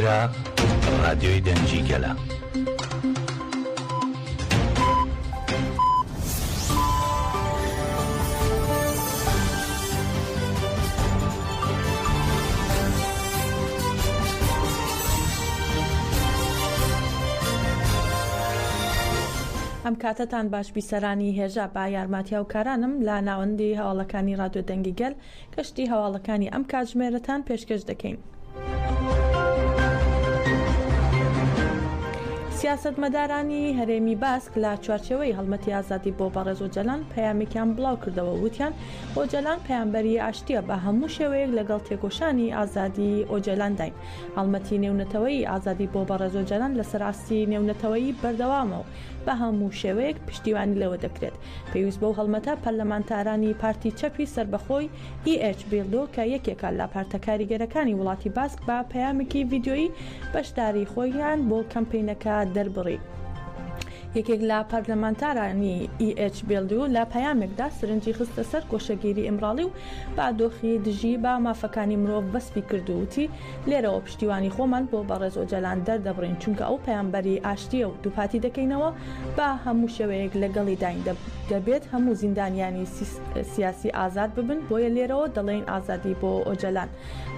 ئێرە ڕادیۆی دەنگی گەلە. ئەم کاتتان باش بیسەرانی هێژە با یارمەتیە و کارانم لە ناوەندی هەواڵەکانی ڕادیۆ دەنگی گەل کەشتی هەواڵەکانی ئەم کاتژمێرەتان پێشکەش دەکەین. سیاسەتمەدارانی هەرێمی باسک لە چوارچێوەی هەڵمەتی ئازادی بۆ بەڕێز ئۆجەلان پەیامێکیان بڵاو کردەوە، وتیان ئۆجەلان پەیامبەری ئاشتیە بە هەموو شێوەیەک لەگەڵ تێکۆشانی ئازادی ئۆجەلان داین. هەڵمەتی نێونەتەوەی ئازادی بۆ بەڕێز ئۆجەلان لەسەر ئاستی نێونەتەوەی بەردەوامەوە بە هەموو شێوەیەک پشتیوانی لەوە دەکرێت. پێویست بەو هەڵمەتە پەرلەمانتارانی پارتی چەپی سربەخۆی ئیئەچ بیڵدۆ کە یەکێکە لە پارتە کاریگەرەکانی وڵاتی باسک بە پەیامێکی ڤیدیۆیی بەشداری خۆیان بۆ کەمپینەکە دەربڕی. یەکێک لە پەرلەمانتارانی ئیئەچ بیڵدۆ لە پەیامێکدا سرنجی خستە سەر گۆشەگیری ئیمڕاڵی و بادۆخی دژی بە مافەکانی مرۆڤ بەسپی کردووتی لێرەوە پشتیوانی خۆمان بۆ بەڕێز ئۆجەلان دەردەبڕین، چونکە ئەو پەیامبەری ئاشتیە و دووپاتی دەکەینەوە بە هەموو شێوەیەک لەگەڵی داین. دەبێت هەموو زیندانیانی سیاسی ئازاد ببن، بۆیە لێرەوە دەڵێن ئازادی بۆ ئۆجەلان.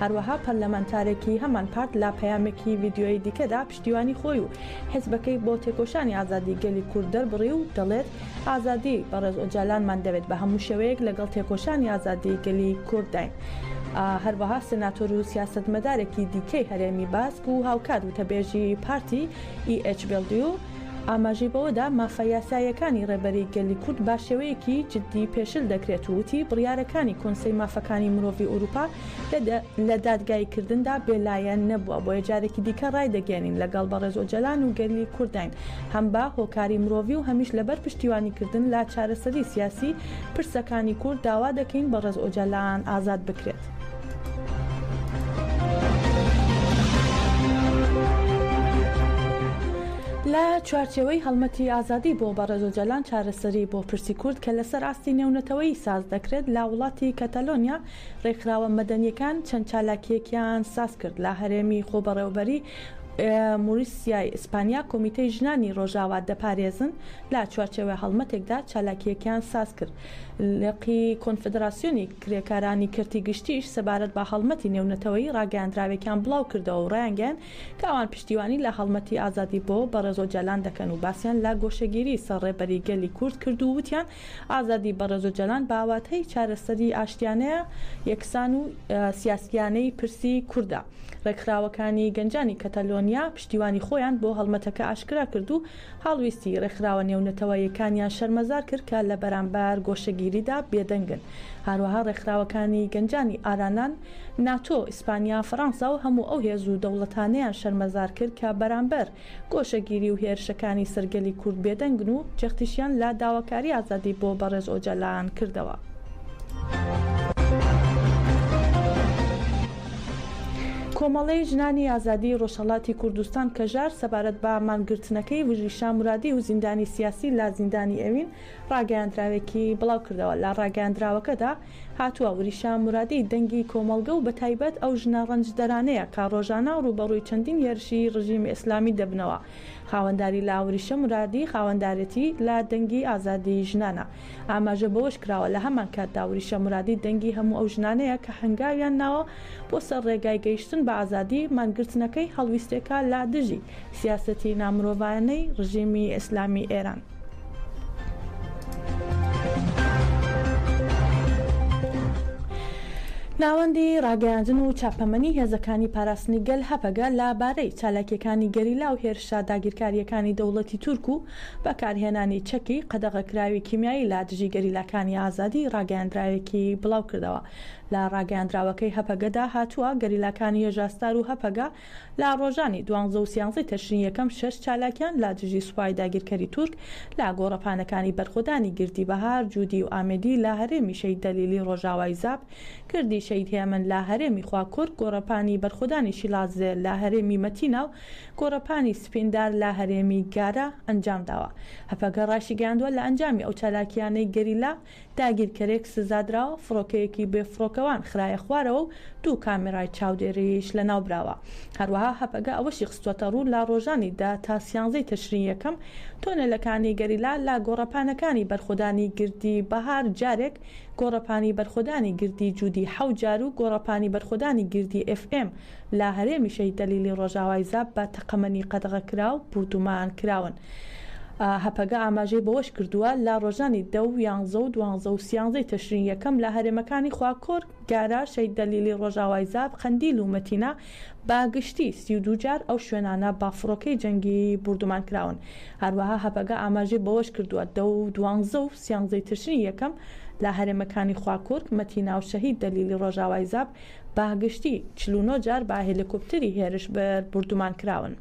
هەروەها پەرلەمانتارێکی هەمان پارت لە پەیامێکی ڤیدیۆی دیکەدا پشتیوانی خۆی و حیزبەکەی بۆ تێکۆشانی ئازادی گەلی کورد دەربڕی و دەڵێت ئازادی بەڕێز ئۆجەلانمان دەوێت بە هەموو شێوەیەک لەگەڵ تێکۆشانی ئازادی گەلی کورد داین. هەروەها سناتۆر و سیاسەتمەدارێکی دیکەی هەرێمی باسک و هاوکات وتەبێژی پارتی ئیئەچ بیڵدۆ ئاماژەی بەوەدا مافە یاساییەکانی ڕێبەری گەلی کورد با شێوەیەکی جددی پێشل دەکرێت و وتی بڕیارەکانی کۆنسەی مافەکانی مرۆڤی ئوروپا لە دادگاییکردندا بێلایەن نەبووە، بۆ جارێکی دیکە ڕای دەگەێنین لەگەڵ بەڕێز ئۆجەلان و گەلی کوردین هەم بە هۆکاری مرۆڤی و هەمیش لەبەر پشتیوانیکردن لە چارەسەری سیاسی پرسەکانی کورد داوا دەکەین بەڕێز ئۆجەلان ئازاد بکرێت. لە چوارچێوەی هەڵمەتی ئازادی بۆ بەڕێز ئۆجەلان چارەسەری بۆ پرسی کورد کە لەسەر ئاستی نێونەتەوەی ساز دەکرێت لە وڵاتی کەتەلۆنیا ڕێکخراوە مەدەنیەکان چەند چالاکیەکیان ساز کرد. لە هەرێمی خۆبەڕێوەبەری موریسیای ئیسپانیا کۆمیتەی ژنانی ڕۆژاوا دەپارێزن لە چوارچێوە هەڵمەتێکدا چالاکیەکیان ساز کرد. لەقی کۆنفدراسیۆنی کرێکارانی کردی گشتیش سەبارەت بە هەڵمەتی نێونەتەوەی ڕاگەیاندراوێکیان بڵاو کردەوە و ڕایانگەیان کە ئەوان پشتیوانی لە هەڵمەتی ئازادی بۆ بەڕێز ئۆجەلان دەکەن و باسییان لە گۆشەگیری سەرڕێبەری گەلی کورد کرد و وتیان ئازادی بەڕێز ئۆجەلان باواتەی چارەسەری ئاشتیانەیە یەکسان و سیاسیانەی پرسی کووردا. ڕێکخراوەکانی گەنجانی کەتەلۆنیا پشتیوانی خۆیان بۆ هەڵمەتەکە ئاشکرا کرد و هەڵویستی ڕێکخراوە نێونەتەوەیەکانیان شەرمەزار کرد کە لە بەرامبەر گۆشەگیریدا بێدەنگن. هەروەها ڕێکخراوەکانی گەنجانی ئارانان، ناتۆ، ئیسپانیا، فەڕەنسا و هەموو ئەو هێز و دەوڵەتانەیان شەرمەزار کرد کە بەرامبەر گۆشەگیری و هێرشەکانی سەرگەلی کورد بێدەنگن و جەختیشیان لە داواکاری ئازادی بۆ بەڕێز ئۆجەلان کردەوە. کۆمەڵەی ژنانی ئازادی ڕۆژهەڵاتی کوردستان کەژار سەبارەت بە مانگرتنەکەی وریشا مرادی و زیندانی سیاسی لە زیندانی ئەوین ڕاگەیاندراوێکی بڵاو کردەوە. لە ڕاگەیاندراوەکەدا هاتووە وریشا مرادی دەنگی کۆمەڵگە و بەتایبەت ئەو ژنە ڕەنجدەرانەیە کە ڕۆژانە ڕوبەڕووی چەندین هێرشی ڕژیمی ئیسلامی دەبنەوە. خاوەنداری لە وریشە مرادی خاوەندارەتی لە دەنگی ئازادی ژنانە. ئاماژە بەوەش کراوە لە هەمان کاتدا وریشە مرادی دەنگی هەموو ئەو ژنانەیە کە هەنگاویان ناوە بۆ سەر ڕێگای گەیشتن بە ئازادی مانگرتنەکەی هەڵویستێکە لە دژی سیاسەتی نامرۆڤانەی ڕژیمی ئیسلامی ئێران. ناوەندی ڕاگەیاندن و چاپەمەنی هێزەکانی پاراستنی گەل هەپەگە لەبارەی چالاکیەکانی گەریلا و هێرشا داگیرکاریەکانی دەوڵەتی تورک و بەکارهێنانی چەکی قەدەغەکراوی کیمیایی لە دژی گەریلاکانی ئازادی ڕاگەیاندراوێکی بڵاو کردەوە. لە ڕاگەیاندراوەکەی هەپەگەدا هاتووە گەریلاکانی هێژاستار و هەپەگە لە ڕۆژانی 12 و 13 تەشرینی یەکەم 6 چالاکیان لە دژی سوپای داگیرکەری تورک لە گۆڕەپانەکانی بەرخۆدانی گردی بەهار، جودی و ئامێدی لە هەرێمی شەید دەلیلی ڕۆژاوای زاب، کردی شەید هێمن لە هەرێمی خواکورد، گۆڕەپانی بەرخۆدانی شیلازێ لە هەرێمی مەتینا و گۆڕەپانی سپیندار لە هەرێمی گارە ئەنجام داوە. هەپەگە ڕاشی گەیاندووە لە ئەنجامی ئەو چالاکیانەی گەریلا داگیرکەرێک سزادراوە، فڕۆکەیەکی بێفڕۆکە بەردەستکەوان خراە خوارەوە و 2 کامێرای چاودێریش لە ناوبراوە. هەروەها هەپەگە ئەوەشی خستوەتە ڕوو لا ڕۆژانیدا تا 13 تەشرین یەکەم تۆنەلەکانی گەریلا لا گۆڕەپانەکانی بەرخۆدانی گردی بەهار جارێک، گۆڕەپانی بەرخۆدانی گردی جوودی 7 جار و گۆڕەپانی بەرخۆدانی گردی FM لا هەرێمی شەهید دەلیلی ڕۆژاوای زاب بە تەقەمەنی قەدەغەکرا و بردومان کراون. هەپەگە ئاماژەی بەوەش کردووە لا ڕۆژانی 10 و 11 و 12 و 13 تەشرین یەکەم لە هەرێمەکانی خواکۆر گارا شەهید دەلیلی ڕۆژاوای زاب قەندیل و مەتینە باگشتی 32 جار ئەو شوێنانە با فڕۆکەی جەنگی بردومان کراون. هەروەها هەپەگە ئاماژەی بەوەش کردووە 10 و 12 و 13 تەشرین یەکەم لە هەرێمەکانی خواکۆرک مەتینە و شەهید دەلیلی ڕۆژاوای زاب باگشتی 49 جار با هێلیکۆپتەری هێرش بردومان کراون.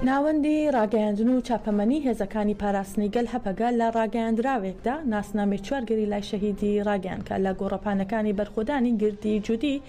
ناوەندی ڕاگەیاندن و چاپەمەنی هێزەکانی پاراستنی گەل هەپەگە لە ڕاگەیاندراوێکدا ناسنامەی چوارگەری لای شەهیدی ڕاگەیان کە لە گۆڕەپانەکانی بەرخۆدانی گردی جوودی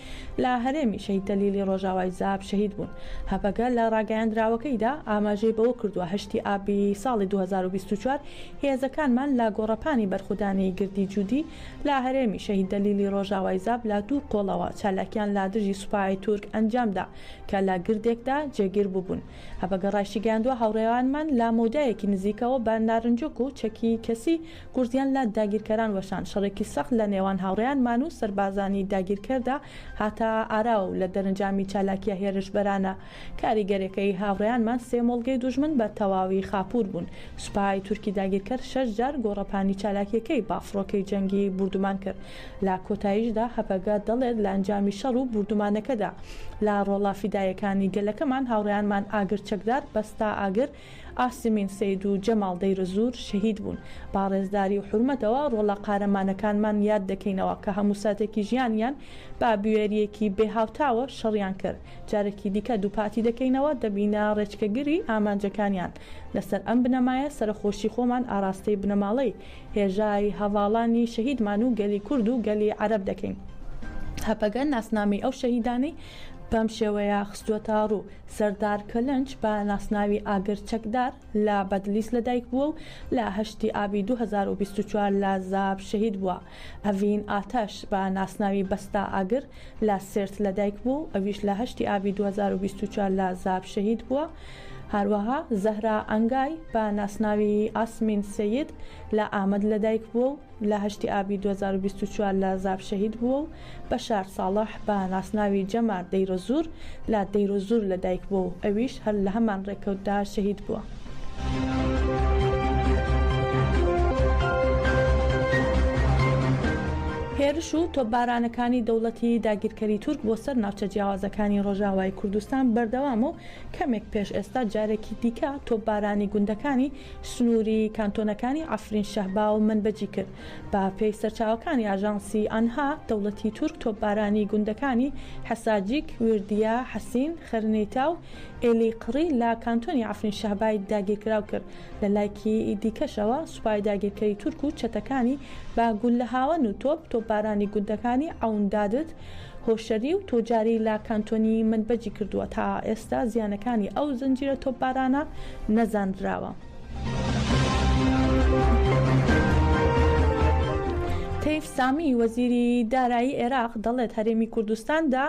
لە هەرێمی شەهید دەلیلی ڕۆژاوای زاب شەهید بوون. هەپەگە لە ڕاگەیاندراوەکەیدا ئاماژەی بەوە کردووە 8 ئابی ساڵی 2024 هێزەکانمان لە گۆڕەپانی بەرخۆدانی گردی جوودی لە هەرێمی شەهید دەلیلی ڕۆژاوای زاب لە 2 قۆڵەوە چالاکیان لا دژی سوپای تورک ئەنجامدا کە لە گردێکدا جێگیر بووبوون. هەپەگە ڕاشی گەیاندووە هاوڕێوانمان لە مۆدایەکی نزیکەوە بە نارنجۆک و چەکی کەسی گورزیان لە داگیرکەران وەشان. شەڕێکی سەخت لە نێوان هاوڕێیانمان و سەربازانی داگیرکەردا هاتە ئاراوە و لە دەرەنجامی چالاکیە هێرشبەرانە کاریگەرەکەی هاوڕێیانمان 3 مۆڵگەی دوژمن بە تەواوی خاپور بوون. سوپای تورکی داگیرکەر 6 جار گۆڕەپانی چالاکیەکەی بافڕۆکەی جەنگی بردومان کرد. لە کۆتاییشدا هەپەگە دەڵێت لە ئەنجامی شەڕ و بردومانەکەدا لە ڕۆڵا فیدایەکانی گەلەکەمان هاوڕێیانمان ئاگر چەکدار بەستا ئاگر ئاسمین سەید و جەماڵ دەیرەزور شەهید بوون. با ڕێزداری و حرمەتەوە ڕۆڵە قارەمانەکانمان یاد دەکەینەوە کە هەموو ساتێکی ژیانیان با بوێریەکی بێهاوتاوە شەڕیان کرد. جارێکی دیکە دووپاتی دەکەینەوە دەبینە ڕێچکەگیری ئامانجەکانیان. لەسەر ئەم بنەمایە سەرخۆشی خۆمان ئاراستەی بنەماڵەی هێژای هەواڵانی شەهیدمان و گەلی کورد و گەلی عەرەب دەکەین. هەپەگە ناسنامی ئەو شەهیدانەی بەم شێوەیە خستووەتە ڕوو. سەردار کەلەنج بە ناسناوی ئاگر چەکدار لە بەدلیس لەدایک بووە و لە 8 ئابی 2024 لە زاب شەهید بووە. ئەڤین ئاتەش بە ناسناوی بەستا ئاگر لە سێرت لەدایک بوو، ئەویش لە 8 ئابی 2024 لە زاب شەهید بووە. هەروەها زەهرا ئەنگای بە ناسناوی ئاسمین سەید لە ئامەد لەدایک بووە و لە 8 ئابی 2024 لە زاب شەهید بووە و بەشار ساڵح بە ناسناوی جەمار دەیرەزور لە دەیرەزور لەدایک بووە و ئەویش هەر لە هەمان ڕێکەوتدا شەهید بووە. هێرش و تۆپبارانەکانی دەوڵەتی داگیرکەری تورک بۆ سەر ناوچە جیاوازەکانی ڕۆژاوای کوردستان بەردەوام و کەمێک پێش ئێستا جارێکی دیکە تۆپبارانی گوندەکانی سنووری کانتۆنەکانی ئافرین شەهبا و منبەجی کرد. بە پێی سەرچاوەکانی ئاژانسی ئەنها دەوڵەتی تورک تۆپبارانی گوندەکانی حەساجیک، وردیە، حەسین، خەرنەیتا و ئێلی قڕی لە کانتۆنی ئافرین شەهبای داگیرکراو کرد. لە لایکی دیکەشەوە سوپای داگیرکەری تورک و چەتەکانی بە گول لە هاوەن و تۆپبارانی گوندەکانی ئەوندادت هۆشەری و تۆجاری لە کانتۆنی منبەجی کردووە. تا ئێستا زیانەکانی ئەو زنجیرە تۆپبارانە نەزانراوە. تەیف سامی وەزیری دارایی عێراق دەڵێت هەرێمی کوردستاندا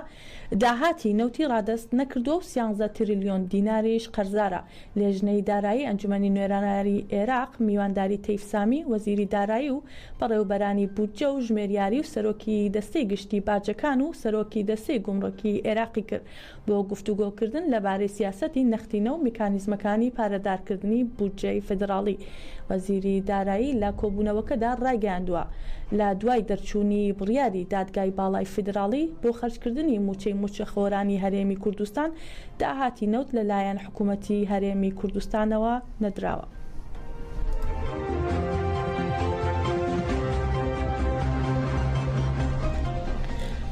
داهاتی نەوتی ڕادەست نەکردووە و 13 تریلیۆن دیناریش قەرزارە. لێژنەی دارایی ئەنجومەنی نوێراناری عێراق میوانداری تەیف سامی وەزیری دارایی و بەڕێوەبەرانی بودجە و ژمێریاری و سەرۆکی دەستەی گشتی باجەکان و سەرۆکی دەستەی گومڕۆکی عێراقی کرد بۆ گفتوگۆکردن لەبارەی سیاسەتی نەختینە و میکانیزمەکانی پارەدارکردنی بودجەی فێدراڵی. وەزیری دارایی لە کۆبوونەوەکەدا ڕایگەیاندووە لە دوای دەرچوونی بڕیاری دادگای باڵای فێدراڵی بۆ خەرجکردنی موچەی موچە خۆرانی هەرێمی کوردستان داهاتی نەوت لەلایەن حکوومەتی هەرێمی کوردستانەوە نەدراوە.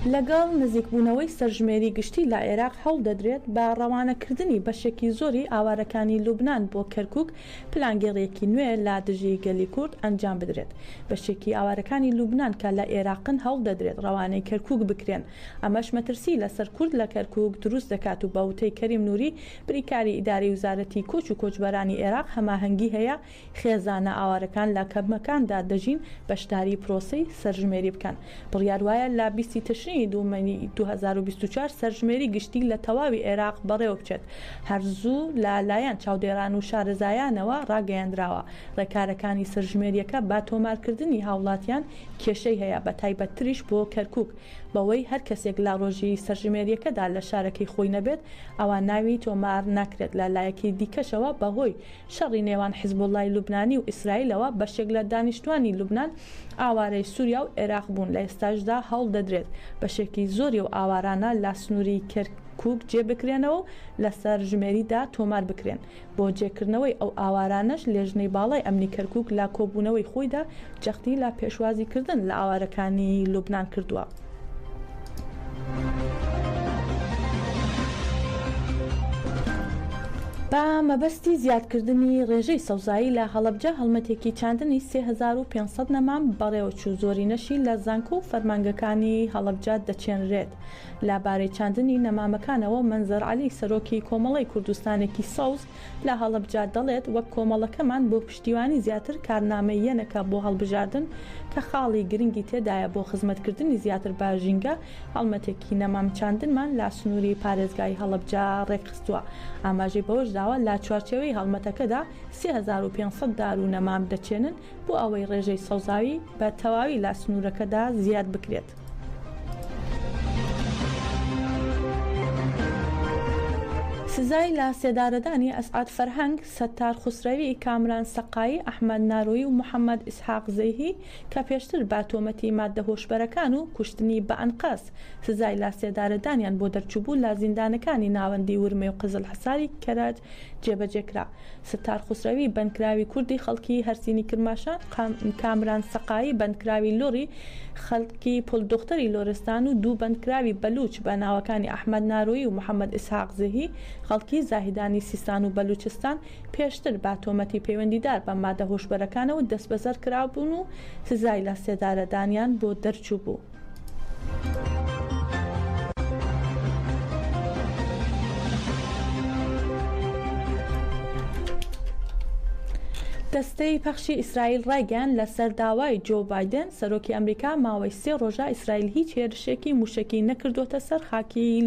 لەگەڵ نزیکبوونەوەی سەرژمێری گشتی لە عێراق هەوڵ دەدرێت بە ڕەوانەکردنی بەشێکی زۆری ئاوارەکانی لوبنان بۆ کەرکووک پلانگەڕێکی نوێ لە دژی گەلی کورد ئەنجام بدرێت. بەشێکی ئاوارەکانی لوبنان کە لە عێراقن هەوڵ دەدرێت ڕەوانەی کەرکووک بکرێن. ئەمەش مەترسی لەسەر کورد لە کەرکووک دروست دەکات و بەوتەی کەریم نووری بریکاری ئیداری وزارەتی کۆچ و کۆچبەرانی عێراق هەماهەنگی هەیە خێزانە ئاوارەکان لە کەمەکاندا دەژین بەشداری پرۆسەی سەرژمێری بکەن. بڕیار وایە لە 20 تشرینی دوومەنی 2024 سەرژمێری گشتی لە تەواوی عێراق بەڕێوە بچێت. هەرزوو لەلایەن چاودێران و شارەزایانەوە ڕاگەیاندراوە. ڕێکارەکانی سەرژمێریەکە با تۆمارکردنی هاوڵاتیان کێشەی هەیە بە تایبەتتریش بۆ کەرکووک بەوەی هەر کەسێک لە ڕۆژی سەرژمێریەکەدا لە شارەکەی خۆی نەبێت ئەوان ناوی تۆمار ناکرێت. لە لایەکی دیکەشەوە بەهۆی شەڕی نێوان حیزبوڵای لوبنانی و ئیسرائیلەوە بەشێک لە دانیشتوانی لوبنان ئاوارەی سووریا و عێراق بوون. لە ئێستاشدا هەوڵ دەدرێت بەشێکی زۆری و ئاوارانە لە سنووری کەرکووک جێبکرێنەوە و لەسەر ژمێریدا تۆمار بکرێن. بۆ جێکردنەوەی ئەو ئاوارانەش لێژنەی باڵای ئەمنی کەرکووک لە کۆبوونەوەی خۆیدا جەختی لە پێشوازیکردن لە ئاوارەکانی لوبنان کردووە. با مەبەستی زیادکردنی ڕێژەی سەوزایی لە هەڵەبجە هەڵمەتێکی چاندنی 3500 نەمام بەڕێوەچوو زۆری نەشی لە زانکۆ و فەرمانگەکانی هەڵەبجە دەچێنرێت. لەبارەی چاندنی نەمامەکانەوە مەنزەر عەلی سەرۆکی کۆمەڵی کوردستانێکی سەوز لە هەڵەبجە دەڵێت وەک کۆمەڵەکەمان بۆ پشتیوانی زیاتر کارنامەی یەنەکە بۆ هەڵبژاردن کە خاڵی گرنگی تێدایە بۆ خزمەتکردنی زیاتر باژینگە هەڵمەتێکی نەمام چاندنمان لا سنووری پارێزگای هەڵەبجە ڕێکخستووە. ئاماژەی بەوەش داوە لا چوارچێوەی هەڵمەتەکەدا 3500 دار و نەمام دەچێنن بۆ ئەوەی ڕێژەی سەوزاوی بە تەواوی لا سنوورەکەدا زیاد بکرێت. سزای لە سێدارەدانی ئەسعاد فەرهەنگ، سەتار خوسرەوی، کامران سەقایی، ئەحمەد نارۆیی و محەممەد ئیسحاق زەیهی کە پێشتر بە تۆمەتی مادە هۆشبەرەکان و کوشتنی بە ئەنقەس سزای لە سێدارەدانیان بۆ دەرچووبوو لە زیندانەکانی ناوەندی ورمێ و قزل حەساری کەرات جێبەجێکرا. سەتار خوسرەوی بەندکراوی کوردی خەڵکی هەرسینی کرماشان، کامران سەقایی بەندکراوی لۆری خەڵکی پڵدۆختەری لۆرستان و دوو بەندکراوی بەلوچ بە ناوەکانی ئەحمەد نارۆیی و محەممەد ئیسحاق زەیهی خەڵکی زاهیدانی سیستان و بەلوچستان پێشتر با تۆمەتی پەیوەندیدار بە مادە هۆشبەرەکانەوە دەستبەزەر کرابوون و سزای لە سێدارەدانیان بۆ دەرچوو بوو. دەستەی پەخشی ئیسرائیل ڕایگەیاند لەسەر داوای جۆ بایدن سەرۆکی ئەمریکا ماوەی 3 ڕۆژە ئیسرائیل هیچ هێرشێکی موشکی نەکردوتە سەر خاکی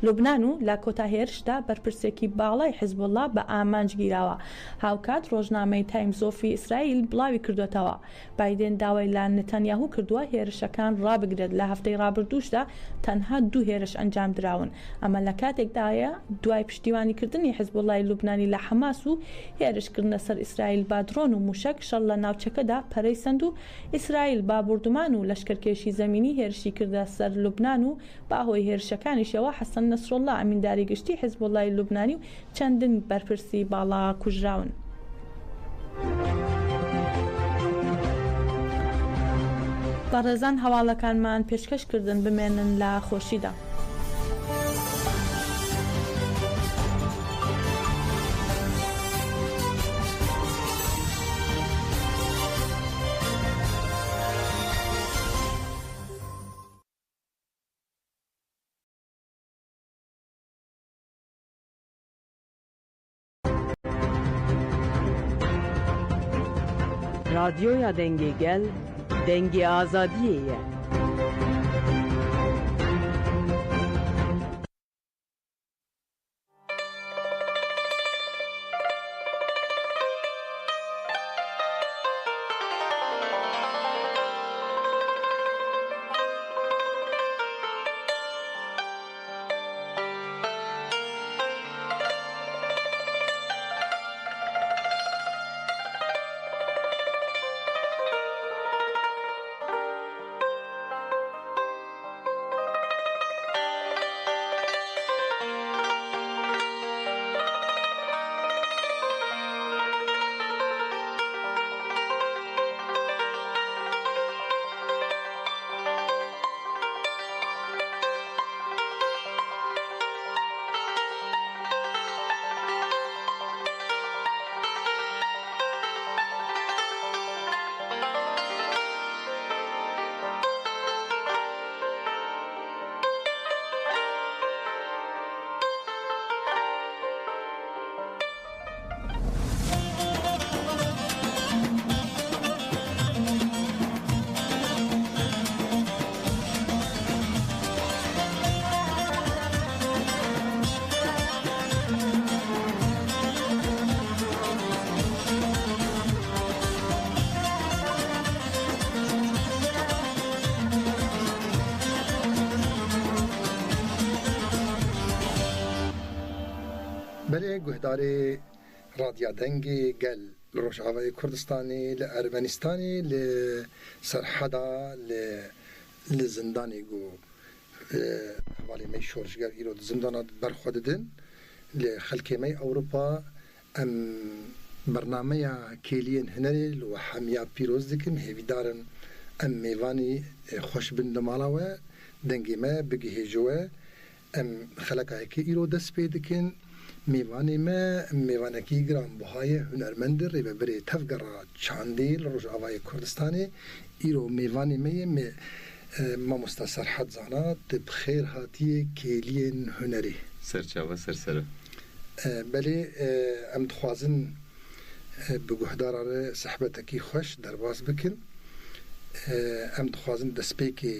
لوبنان و لە کۆتا هێرشدا بەرپرسێکی باڵای حیزبوڵڵا بە ئامانج گیراوە. هاوکات ڕۆژنامەی تایمزۆفی ئیسرائیل بڵاوی کردوتەوە. بایدن داوای لە نەتەنیاهو کردووە هێرشەکان ڕابگرێت. لە هەفتەی ڕابردووشدا تەنها 2 هێرش ئەنجام دراون. ئەمە لە کاتێکدایە دوای پشتیوانیکردنی حیزبوڵڵای لوبنانی لە حەماس و هێرشکردنە سەر ئیسرائیل با درۆن و موشک شەڕ لە ناوچەکەدا پەرەیسەند و ئیسرائیل با بوردمان و لەشکرکێشی زەمینی هێرشی کردە سەر لوبنان و باهۆی هێرشەکانیشەوە حەسەن نەسڕۆڵڵا ئەمینداری گشتی حیزبوڵڵای لوبنانی و چەندین بەرپرسی باڵا کوژراون. بەڕێزان هەواڵەکانمان پێشکەشکردن بمێنن لە خۆشیدا. رادیۆیا دەنگێگەل دەنگی ئازادیەیە. بله گهداری رادیا دنگی گل لروجاوای کردستانی لارمنستانی لسرحدا لزندانی گو حوالی می شورشگر ایرو زندانات برخوددن لخلکی می اوروپا ام برنامه کلیین هنری و حمیا پیروز دکن هیویدارن ام میوانی خوش بند مالاوه دنگی ما بگی هجوه ام خلقه که ایرو دست پیدکن میوانی ما میوانه کی گرام بهای هنرمند ری ببری تفگرا چاندیل روجاوای کردستانی ایرو میوانی می ما مستسر حد زانات بخیر هاتی کلیین هنری سرچاوه سرسره بله ام دخوازن بگهداراره صحبتکی خوش درباز بکن ام دخوازن دسپیکی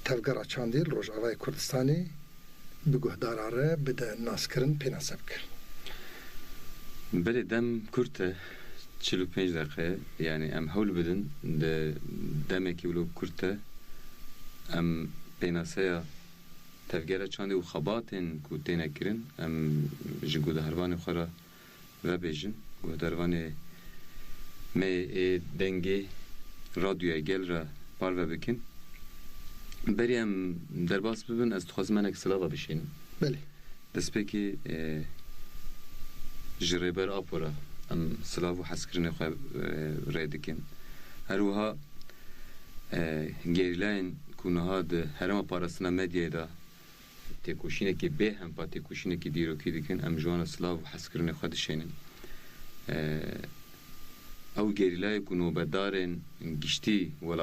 تفگرا چاندیل روجاوای کردستانی بگهداراره بده ناسکرن پیناسب کرد بله دم کرته 45 دقیقه یعنی ام حول بدن دمکی ولو کرته ام پیناسه تفگره چانده و خباتن که تینه کرن ام جگو دهروان خورا و بیجن گو دهروان می دنگی رادیوی گل را پار و بکن بریم در باس ببین از تخواز من اکسلاوه بشینم بله دست بکی جریبر آپورا ام سلاو و حس کرنه خواه ریدکن هروها گریلاین کنه ها ده هرما پارستنا مدیه دا تکوشینه که به هم پا تکوشینه که دیرو که دکن ام جوان سلاو و حس کرنه خواه دشینن او گریلای کنو بدارن گشتی ولا